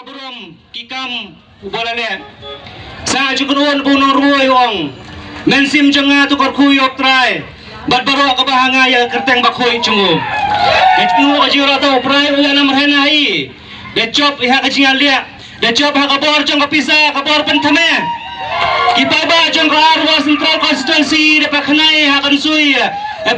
Kaburum kikam ubolale sa jukunun punong ruoy ong mensim janga tukar kuyok try bat baro ka bahanga ya kerteng bakhoy chungu etnu ka jiro to pray uya nam rena hi de chop iha ka jingalia de chop ha ka bor jong ka pisa ka bor penthame ki baba jong ka arwa central constituency de pakhnai ha kan sui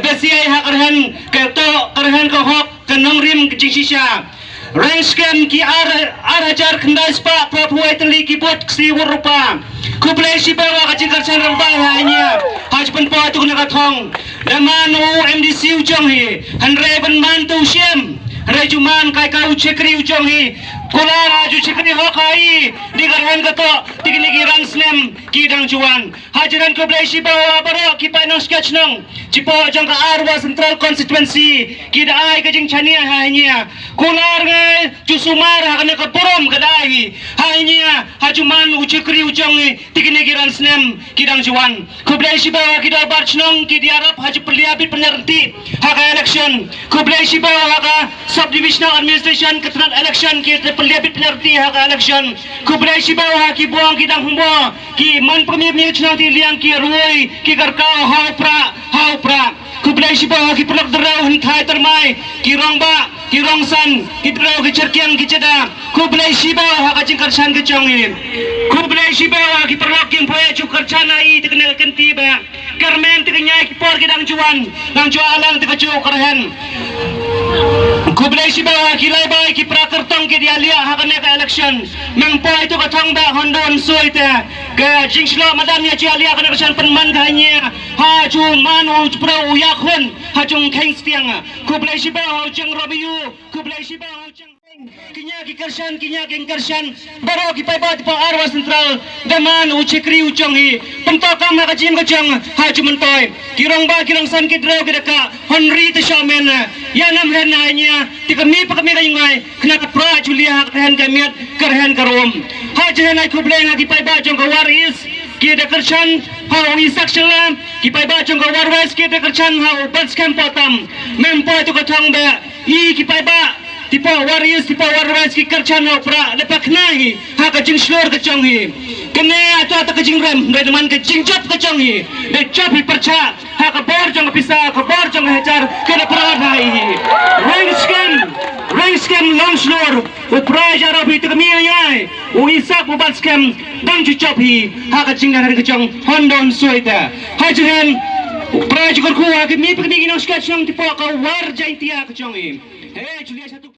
besiai ha karhan ke to karhan ka hok kanong rim kijisha Rangskem ki ar khandai spa prapuai tali ki bot ksi rupa kublai sibawa ka jingkar chan ba hanya hajban pa tu na thong damanu MDC ujong hi hanre ban man tu shem rejuman kai ka uchekri ujong hi kula raju chekri ho kai digarhan ka to tikni ki rangsnem ki dang juan hajiran kublai sibawa baro ki pa nong sketch nong jipo jang ka arwa central constituency ki dai ka jing chania hanya kular ngai jusumar hakane ka porom kadai hanya hajuman uchekri ujong tikne giran snem kidang juan kublai sibawa kida barchnong ki diarap haju perliabit penyerti haka election kublai sibawa haka subdivisional administration ketran election ki perliabit penyerti haka election kublai sibawa ki buang kidang humbo ki man pemir ni chnang ti liang ki ruoi ki karkau hau pra kublai sibawa ki pelak derau hentai termai ki rongba ki rongsan ki derau ki cerkiang ki ceda kublai sibawa haka jingkar san ke chongin kublai sibawa ki perlak yang poya cukar canai tekena kenti ba kermen tekenya ki por ki dang juan alang teka cukar hen kublai sibawa ki lai bai ki prakertong ki dialia hakane ka election mengpo itu ka thong ba hondon soite ke jingslo madam ya dialia kana kesan penman hanya ha chu manu pro yakun ha chung kheng stiang kublai sibawa jeng robiu kublai sibawa jeng kinya ki kersan baro ki pai bat pa arwa central daman uchekri uchong hi pentokam ha kajim kajang ha chuman toy kirong ba kirong san ki dro ki deka honri te shamen ya nam ren hanya tikami pakami ka yungai kna pra julia ha hen kamiat kerhen karom ha jehen ai kublai ha ki pai ba jong ka waris ki de kersan ha wi sakshlam ki pai ba jong ka warwes ki de kersan ha bats kam patam mempo tu ka thong ba i ki pai ba tipa warriors tipa warriors ki kerchan opera lepak nahi ha ka jing slor ka chong hi kene ato ka jing ram de man ka jing chop ka chong hi de chop hi percha ha ka bor jong pisa ka bor jong hechar kene pra nahi ring scam long slor opera jaro bi tak mi ai u isak mobile scam dang chu chop hi ha ka jing ka chong hondon soita ha jeng opera jor ku ha ki mi pak ni nong sketch nong tipa ka war jaitia ka chong hi hey Julia satu